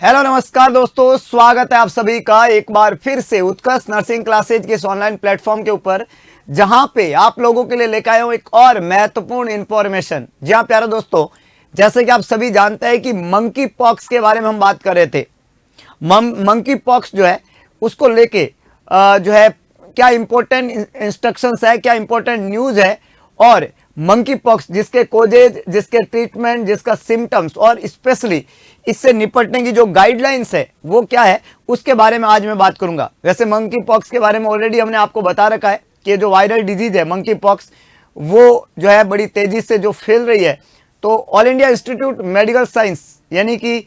Hello नमस्कार दोस्तों, स्वागत है आप सभी का एक बार फिर से उत्कर्ष नर्सिंग क्लासेज के इस ऑनलाइन प्लेटफॉर्म के ऊपर, जहां पे आप लोगों के लिए लेकर आया हूं एक और महत्वपूर्ण इंफॉर्मेशन। जी हाँ प्यारे दोस्तों, जैसे कि आप सभी जानते हैं कि मंकी पॉक्स के बारे में हम बात कर रहे थे। मंकी पॉक्स जो है उसको लेके जो है क्या इंपॉर्टेंट इंस्ट्रक्शंस है, क्या इंपॉर्टेंट न्यूज है, और मंकी पॉक्स जिसके कोजेज, जिसके ट्रीटमेंट, जिसका सिम्टम्स और स्पेशली इससे निपटने की जो गाइडलाइंस है वो क्या है, उसके बारे में आज मैं बात करूंगा। वैसे मंकी पॉक्स के बारे में ऑलरेडी हमने आपको बता रखा है कि जो वायरल डिजीज है मंकी पॉक्स, वो जो है बड़ी तेजी से जो फैल रही है। तो all India institute medical science यानी कि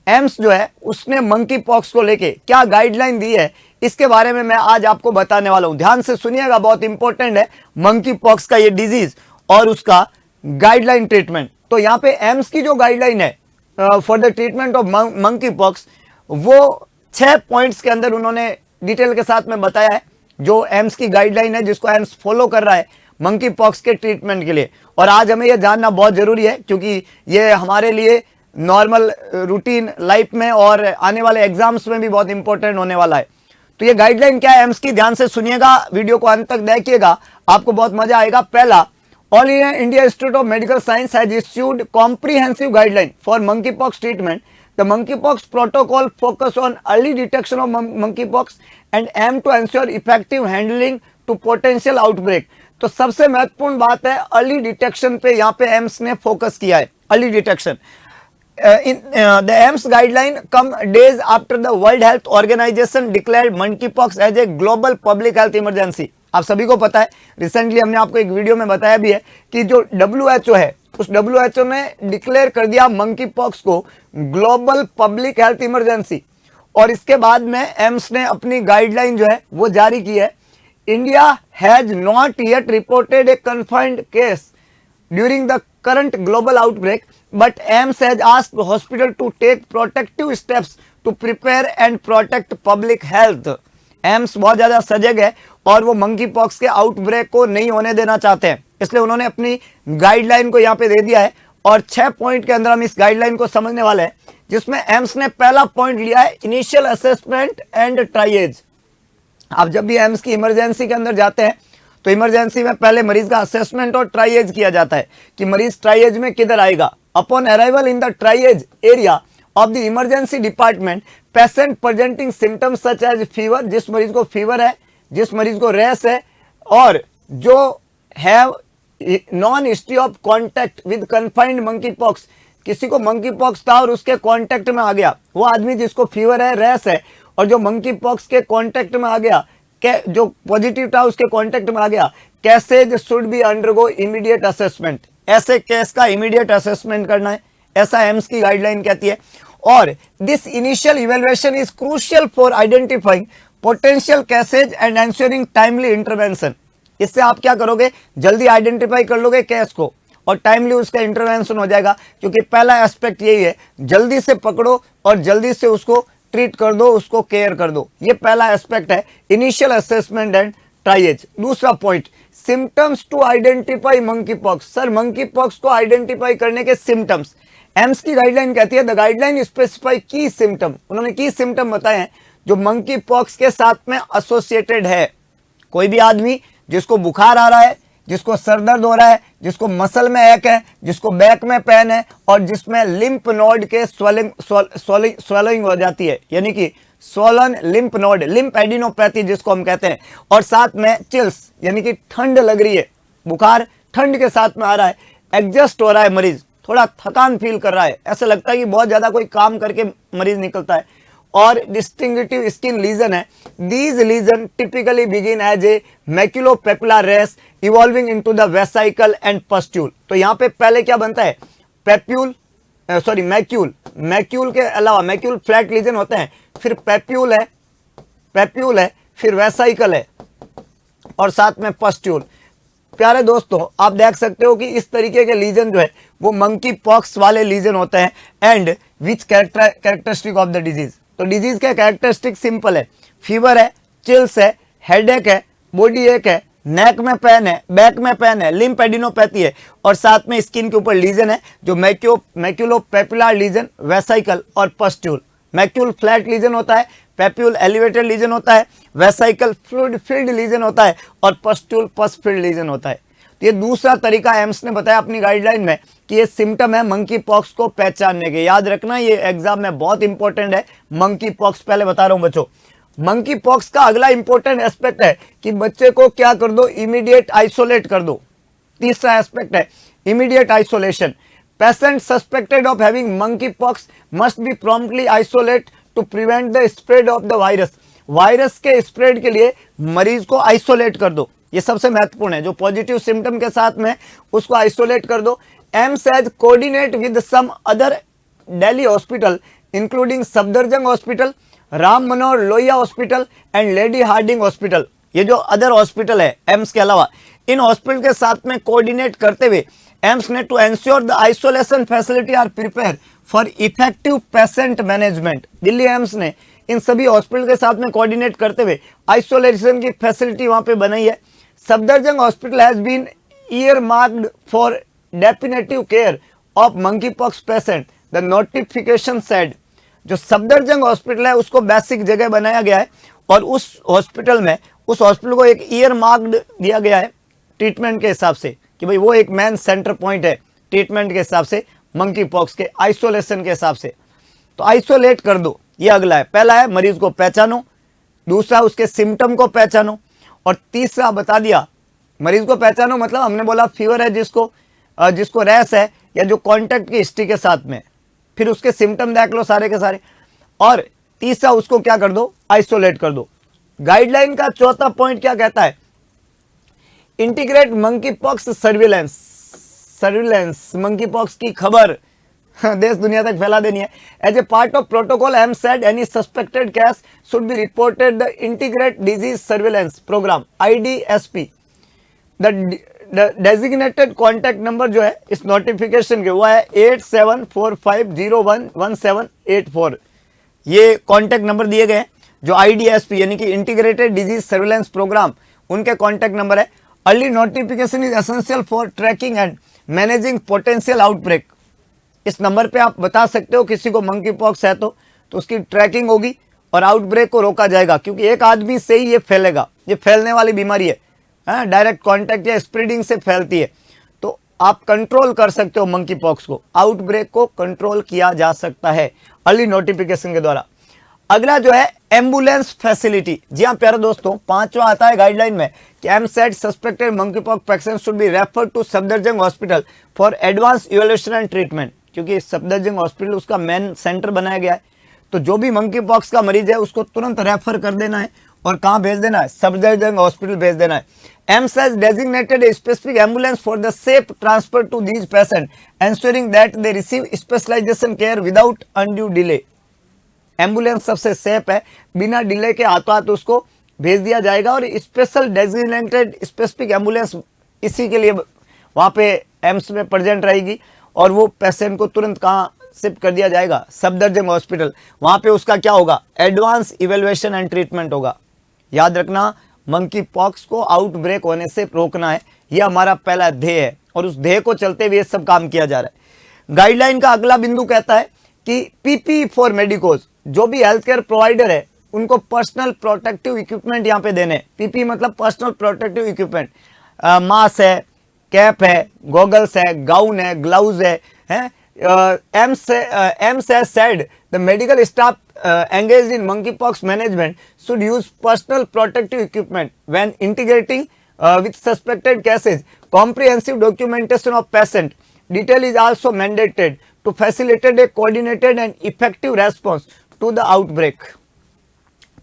एम्स जो है उसने मंकी पॉक्स को लेके क्या गाइडलाइन दी है, इसके बारे में मैं आज आपको बताने वाला हूं। ध्यान से सुनिएगा, बहुत इंपॉर्टेंट है मंकी पॉक्स का ये डिजीज और उसका गाइडलाइन ट्रीटमेंट। तो यहाँ पे एम्स की जो गाइडलाइन है for the treatment of monkey pox, वो 6 पॉइंट्स के अंदर उन्होंने डिटेल के साथ में बताया है, जो एम्स की गाइडलाइन है जिसको एम्स फॉलो कर रहा है मंकी पॉक्स के ट्रीटमेंट के लिए। और आज हमें यह जानना बहुत जरूरी है क्योंकि ये हमारे लिए नॉर्मल रूटीन लाइफ में और आने वाले एग्जाम्स में भी बहुत इंपॉर्टेंट होने वाला है। तो ये गाइडलाइन क्या है एम्स की, ध्यान से सुनिएगा, वीडियो को अंत तक देखिएगा, आपको बहुत मजा आएगा। पहला, All India Institute of Medical Science has issued comprehensive guideline for monkeypox treatment. The monkeypox protocol focus on early detection of monkeypox and aim to ensure effective handling to potential outbreak. तो सबसे महत्वपूर्ण बात है early detection पे, यहाँ पे AIIMS ने focus किया है, early detection. The AIMS guideline come days after the World Health Organization declared monkeypox as a global public health emergency. आप सभी को पता है, रिसेंटली हमने आपको एक वीडियो में बताया भी है कि जो WHO है, उस WHO ने डिक्लेयर कर दिया मंकी पॉक्स को ग्लोबल पब्लिक हेल्थ इमरजेंसी। और इसके बाद में एम्स ने अपनी गाइडलाइन जो है वो जारी की है। India has not yet reported a confirmed case during the current global outbreak, but AIIMS has asked hospital to take protective steps to prepare and protect public health. AIIMS बहुत ज्यादा सजग है और वो मंकी पॉक्स के आउटब्रेक को नहीं होने देना चाहते हैं, इसलिए उन्होंने अपनी गाइडलाइन को यहाँ पे दे दिया है। और 6 पॉइंट के अंदर हम इस गाइडलाइन को समझने वाले हैं, जिसमें एम्स ने पहला पॉइंट लिया है इनिशियल असेसमेंट एंड ट्राइएज। आप जब भी एम्स की इमरजेंसी के अंदर जाते हैं तो इमरजेंसी में पहले मरीज का असेसमेंट और ट्राइएज किया जाता है कि मरीज ट्राइएज में किधर आएगा। Upon arrival in the triage area of the emergency department, patient presenting symptoms such as fever, जिस मरीज को फीवर है, जिस मरीज को रैश है, और जो have non history of contact with confined monkey pox, किसी को मंकी पॉक्स था और उसके कॉन्टैक्ट में आ गया, वो आदमी जिसको फीवर है, रैश है, और जो मंकी पॉक्स के कॉन्टैक्ट में आ गया, जो पॉजिटिव था उसके कॉन्टैक्ट में आ गया, cases should be undergo immediate assessment. ऐसे केस का इमीडिएट असेसमेंट करना है, ऐसा एम्स की गाइडलाइन कहती है। और this initial evaluation is crucial for identifying potential cases and ensuring timely intervention. इससे आप क्या करोगे, जल्दी आइडेंटिफाई कर लोगे केस को और टाइमली उसका इंटरवेंशन हो जाएगा, क्योंकि पहला एस्पेक्ट यही है, जल्दी से पकड़ो और जल्दी से उसको ट्रीट कर दो, उसको केयर कर दो। ये पहला एस्पेक्ट है, इनिशियल असेसमेंट एंड ट्राइएज। दूसरा point, symptoms to identify monkeypox. Sir, monkeypox को आइडेंटिफाई करने के सिम्टम्स, एम्स की गाइडलाइन कहती है the guideline specify key symptom. उन्होंने की सिम्टम बताए हैं जो मंकी पॉक्स के साथ में एसोसिएटेड है। कोई भी आदमी जिसको बुखार आ रहा है, जिसको सर दर्द हो रहा है, जिसको मसल में एक है, जिसको बैक में पेन है, और जिसमें लिम्फ नोड के स्वेलिंग हो जाती है, यानी कि swollen lymph node, lymph adenopathy जिसको हम कहते हैं, और साथ में चिल्स यानी कि ठंड लग रही है, बुखार ठंड के साथ में आ रहा है, एडजस्ट हो रहा है मरीज, थोड़ा थकान फील कर रहा है, ऐसा लगता है कि बहुत ज्यादा कोई काम करके मरीज निकलता है, और डिस्टिंगटिव स्किन लीजन है। These lesion typically begin as a maculopapular rash evolving into the vesicle and pustule. तो यहाँ पे पहले क्या बनता है, मैक्यूल के अलावा मैक्यूल फ्लैट लीजन होते हैं, फिर पेप्यूल है, फिर वेसाइकल है, और साथ में पस्ट्यूल। प्यारे दोस्तों, आप देख सकते हो कि इस तरीके के लीजन जो है वो मंकी पॉक्स वाले लीजन होते हैं। And which characteristic of the disease, तो डिजीज के कैरेक्टरिस्टिक सिंपल है, फीवर है, चिल्स है, हेडेक है, बॉडी एक है, नेक में पेन है, बैक में पेन है, लिम्फ एडिनोपैथी है, और साथ में स्किन के ऊपर लीजन है जो मैक्यूलोपेपुलर लीजन, वेसाइकल और पस्ट्यूल। मैक्यूल फ्लैट लीजन होता है, पेप्यूल एलिवेटेड लीजन होता है, वेसाइकल फ्लूइड फिल्ड लीजन होता है और पस्ट्यूल पस फिल्ड लीजन होता है। तो ये दूसरा तरीका एम्स ने बताया अपनी गाइडलाइन में कि ये सिम्टम है मंकी पॉक्स को पहचानने के। याद रखना ये एग्जाम में बहुत इंपॉर्टेंट है। मंकी पॉक्स पहले बता रहा हूं बच्चों। मंकी पॉक्स का अगला इंपॉर्टेंट एस्पेक्ट है कि बच्चे को क्या कर दो, इमीडिएट आइसोलेट कर दो। तीसरा एस्पेक्ट है immediate isolation. Patient suspected of having monkeypox must be promptly isolate to prevent the spread of the virus. Virus के स्प्रेड के लिए मरीज को आइसोलेट कर दो, ये सबसे महत्वपूर्ण है। जो पॉजिटिव सिम्टम के साथ में उसको आइसोलेट कर दो। AIIMS has coordinate with some other Delhi hospital including Safdarjung hospital, Ram Manohar Lohia hospital and Lady Hardinge hospital. ये जो अदर हॉस्पिटल है एम्स के अलावा, इन हॉस्पिटल के साथ में कोऑर्डिनेट करते हुए एम्स ने to ensure the isolation facility are prepare for effective patient management. Delhi AIIMS ने इन सभी हॉस्पिटल के साथ में कोऑर्डिनेट करते हुए आइसोलेशन की फैसिलिटी वहां पे बनाई है। Safdarjung hospital has been earmarked for definitive care of monkeypox patient. The notification said, जो सफदरजंग हॉस्पिटल है उसको बेसिक जगह बनाया गया है और उस हॉस्पिटल को एक ईयर मार्क्ड दिया गया है ट्रीटमेंट के हिसाब से कि भाई वो एक मेन सेंटर पॉइंट है ट्रीटमेंट के हिसाब से, मंकी पॉक्स के आइसोलेशन के हिसाब से। तो आइसोलेट कर दो, ये अगला है। पहला है मरीज को पहचानो, दूसरा उसके सिम्टम को पहचानो और तीसरा बता दिया मरीज को पहचानो मतलब हमने बोला फीवर है जिसको रैश है या जो कॉन्टेक्ट की हिस्ट्री के साथ में, फिर उसके सिम्टम देख लो सारे के सारे, और तीसरा उसको क्या कर दो, आइसोलेट कर दो। गाइडलाइन का चौथा पॉइंट क्या कहता है, integrate monkeypox surveillance monkeypox की खबर देश दुनिया तक फैला देनी है। As a part of protocol AIIMS said any suspected case should be reported the integrate disease surveillance program IDSP। The designated contact number जो है इस नोटिफिकेशन के वो है 8745011784। ये कॉन्टैक्ट नंबर दिए गए हैं जो IDSP यानी कि इंटीग्रेटेड डिजीज सर्विलेंस प्रोग्राम, उनके कॉन्टैक्ट नंबर है। Early notification is essential for tracking and managing potential outbreak. इस नंबर पे आप बता सकते हो किसी को मंकी पॉक्स है तो उसकी ट्रैकिंग होगी और आउटब्रेक को रोका जाएगा, क्योंकि एक आदमी से ही ये फैलेगा, ये फैलने वाली बीमारी है, डायरेक्ट कांटेक्ट या स्प्रेडिंग से फैलती है। तो आप कंट्रोल कर सकते हो मंकी पॉक्स को, आउटब्रेक को कंट्रोल किया जा सकता है अर्ली नोटिफिकेशन के द्वारा। अगला जो है एम्बुलेंस फैसिलिटी। जी हाँ प्यारे दोस्तों, पांचवा आता है गाइडलाइन में कि AIIMS said suspected monkeypox patient should be referred to Safdarjung hospital for advance evaluation and treatment. क्योंकि सफदरजंग हॉस्पिटल उसका मेन सेंटर बनाया गया है, तो जो भी मंकी पॉक्स का मरीज है उसको तुरंत रेफर कर देना है और कहाँ भेज देना है, सफदरजंग हॉस्पिटल भेज देना है। AIIMS has designated a specific ambulance for the safe transfer to these patient ensuring that they receive specialization care without undue delay. Ambulance सबसे सेफ है, बिना डिले के हाथों हाथ उसको भेज दिया जाएगा और स्पेशल डेजिग्नेटेड स्पेसिफिक एम्बुलेंस इसी के लिए वहाँ पे एम्स में प्रेजेंट रहेगी और वो पेशेंट को तुरंत कहाँ शिफ्ट कर दिया जाएगा, सफदरजंग हॉस्पिटल। वहाँ पे उसका क्या होगा, एडवांस इवैल्यूएशन एंड ट्रीटमेंट होगा। याद रखना, मंकी पॉक्स को आउटब्रेक होने से रोकना है, यह हमारा पहला ध्येय है और उस ध्येय को चलते हुए सब काम किया जा रहा है। गाइडलाइन का अगला बिंदु कहता है कि PPE फॉर मेडिकोज, जो भी हेल्थ केयर प्रोवाइडर है उनको पर्सनल प्रोटेक्टिव इक्विपमेंट यहाँ पे देने। PPE मतलब पर्सनल प्रोटेक्टिव इक्विपमेंट, मास्क है, कैप है, गॉगल्स है, गाउन है, ग्लव्स है। AIIMS has said the medical staff engaged in monkeypox management should use personal protective equipment when integrating with suspected cases. Comprehensive documentation of patient detail is also mandated to facilitate a coordinated and effective response to the outbreak.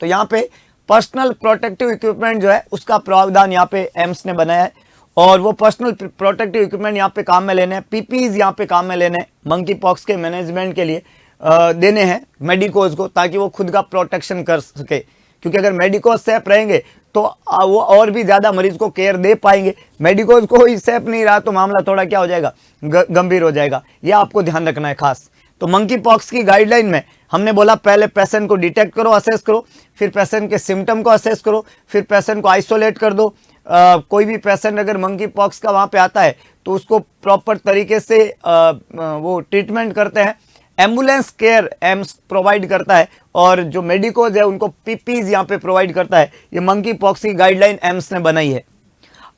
तो यहाँ पे personal protective equipment जो है उसका प्रावधान यहाँ पे AIIMS ने बनाया है और वो पर्सनल प्रोटेक्टिव इक्विपमेंट यहाँ पे काम में लेने हैं, PPEs यहाँ पे काम में लेने हैं मंकी पॉक्स के मैनेजमेंट के लिए देने हैं मेडिकोज को, ताकि वो खुद का प्रोटेक्शन कर सके। क्योंकि अगर मेडिकोज सेफ रहेंगे तो वो और भी ज़्यादा मरीज को केयर दे पाएंगे। मेडिकोज को ही सेफ नहीं रहा तो मामला थोड़ा क्या हो जाएगा, गंभीर हो जाएगा। ये आपको ध्यान रखना है खास। तो मंकी पॉक्स की गाइडलाइन में हमने बोला पहले पेशेंट को डिटेक्ट करो, असेस करो, फिर पेशेंट के सिम्टम को असेस करो, फिर पेशेंट को आइसोलेट कर दो। कोई भी पेशेंट अगर मंकी पॉक्स का वहाँ पे आता है तो उसको प्रॉपर तरीके से वो ट्रीटमेंट करते हैं, एम्बुलेंस केयर एम्स प्रोवाइड करता है और जो मेडिकोज है उनको पीपीज यहाँ पे प्रोवाइड करता है। ये मंकी पॉक्स की गाइडलाइन एम्स ने बनाई है।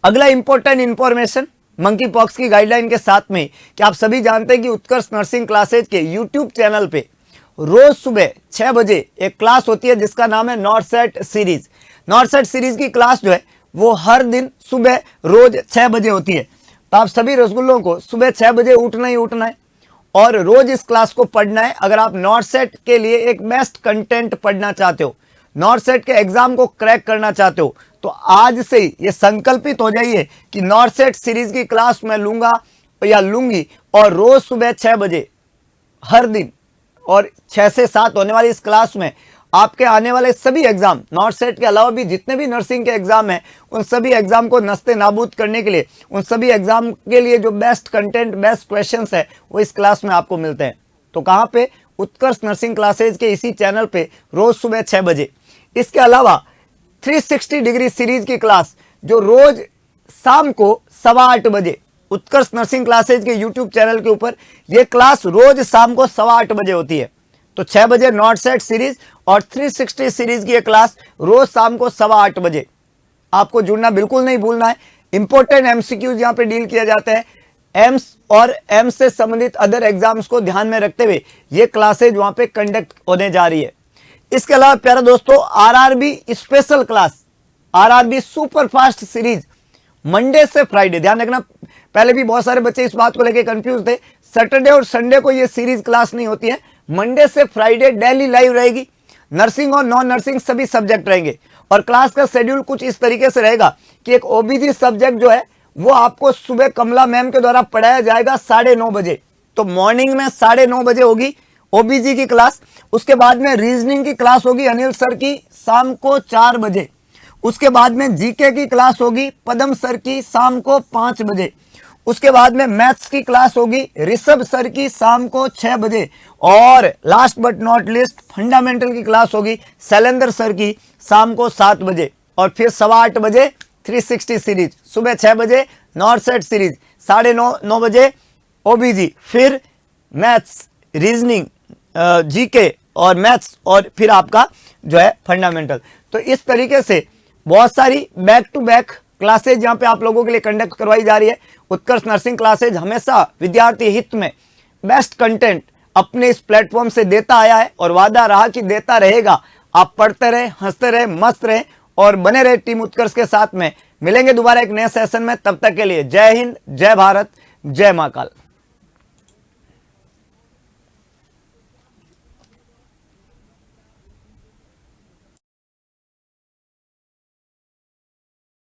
अगला इंपॉर्टेंट इंफॉर्मेशन मंकी पॉक्स की गाइडलाइन के साथ में कि आप सभी जानते हैं कि उत्कर्ष नर्सिंग क्लासेज के यूट्यूब चैनल पे रोज सुबह 6 बजे एक क्लास होती है जिसका नाम है नॉर्सेट सीरीज। नॉर्सेट सीरीज की क्लास जो है वो हर दिन सुबह रोज 6 बजे होती है। तो आप सभी रसगुल्लों को सुबह 6 बजे उठना ही उठना है और रोज इस क्लास को पढ़ना है। अगर आप नॉर्सेट के लिए एक बेस्ट कंटेंट पढ़ना चाहते हो, नॉर्सेट के एग्जाम को क्रैक करना चाहते हो, तो आज से ही ये संकल्पित हो जाइए कि नॉर्सेट सीरीज की क्लास मैं लूंगा या लूंगी और रोज सुबह 6 बजे हर दिन और 6 से 7 होने वाली इस क्लास में आपके आने वाले सभी एग्जाम, नॉर्सेट के अलावा भी जितने भी नर्सिंग के एग्जाम हैं, उन सभी एग्जाम को नस्ते नाबूद करने के लिए, उन सभी एग्जाम के लिए जो बेस्ट कंटेंट, बेस्ट क्वेश्चंस है वो इस क्लास में आपको मिलते हैं। तो कहाँ पे? उत्कर्ष नर्सिंग क्लासेज के इसी चैनल पे रोज सुबह 6 बजे। इसके अलावा 360 डिग्री सीरीज की क्लास जो रोज शाम को 8:15 बजे उत्कर्ष नर्सिंग क्लासेज के यूट्यूब चैनल के ऊपर ये क्लास रोज शाम को 8:15 बजे होती है। तो 6 बजे नॉर्सेट सीरीज और 360 सीरीज की ये क्लास रोज शाम को 8:15 बजे। आपको जुड़ना बिल्कुल नहीं भूलना है। इंपॉर्टेंट एमसीक्यूज यहाँ पे डील किए जाते हैं। एम्स और एम्स से संबंधित अदर एग्जाम्स को ध्यान में रखते हुए ये क्लासेज वहां पे कंडक्ट होने जा रही है। इसके अलावा प्यारे दोस्तों, RRB special class, RRB super fast series Monday से फ्राइडे, ध्यान रखना, पहले भी बहुत सारे बच्चे इस बात को लेकर कंफ्यूज थे। सैटरडे और संडे को ये सीरीज क्लास नहीं होती है, मंडे से फ्राइडे डेली लाइव रहेगी। नर्सिंग और नॉन नर्सिंग सभी सब्जेक्ट रहेंगे और क्लास का शेड्यूल कुछ इस तरीके से रहेगा कि एक ओबीजी सब्जेक्ट जो है वो आपको सुबह कमला मैम के द्वारा पढ़ाया जाएगा 9:30 बजे। तो मॉर्निंग में 9:30 बजे होगी ओबीजी की क्लास। उसके बाद में रीजनिंग की क्लास होगी अनिल सर की शाम को 4 बजे। उसके बाद में जीके की क्लास होगी पदम सर की शाम को 5 बजे। उसके बाद में मैथ्स की क्लास होगी ऋषभ सर की शाम को 6 बजे। और last but not list fundamental की क्लास होगी शैलेंद्र सर की शाम को 7 बजे। और फिर 8:15 बजे 360 सीरीज, सुबह 6 बजे नॉर्सेट सीरीज, 9:30 बजे ओबीजी, फिर मैथ्स, रीजनिंग, जीके और मैथ्स और फिर आपका जो है फंडामेंटल। तो इस तरीके से बहुत सारी बैक टू बैक क्लासेज यहाँ पे आप लोगों के लिए कंडक्ट करवाई जा रही है। उत्कर्ष नर्सिंग क्लासेज हमेशा विद्यार्थी हित में बेस्ट कंटेंट अपने इस प्लेटफॉर्म से देता आया है और वादा रहा कि देता रहेगा। आप पढ़ते रहे, हंसते रहे, मस्त रहे और बने रहे टीम उत्कर्ष के साथ में। मिलेंगे दोबारा एक नए सेशन में, तब तक के लिए जय हिंद, जय भारत, जय महाकाल।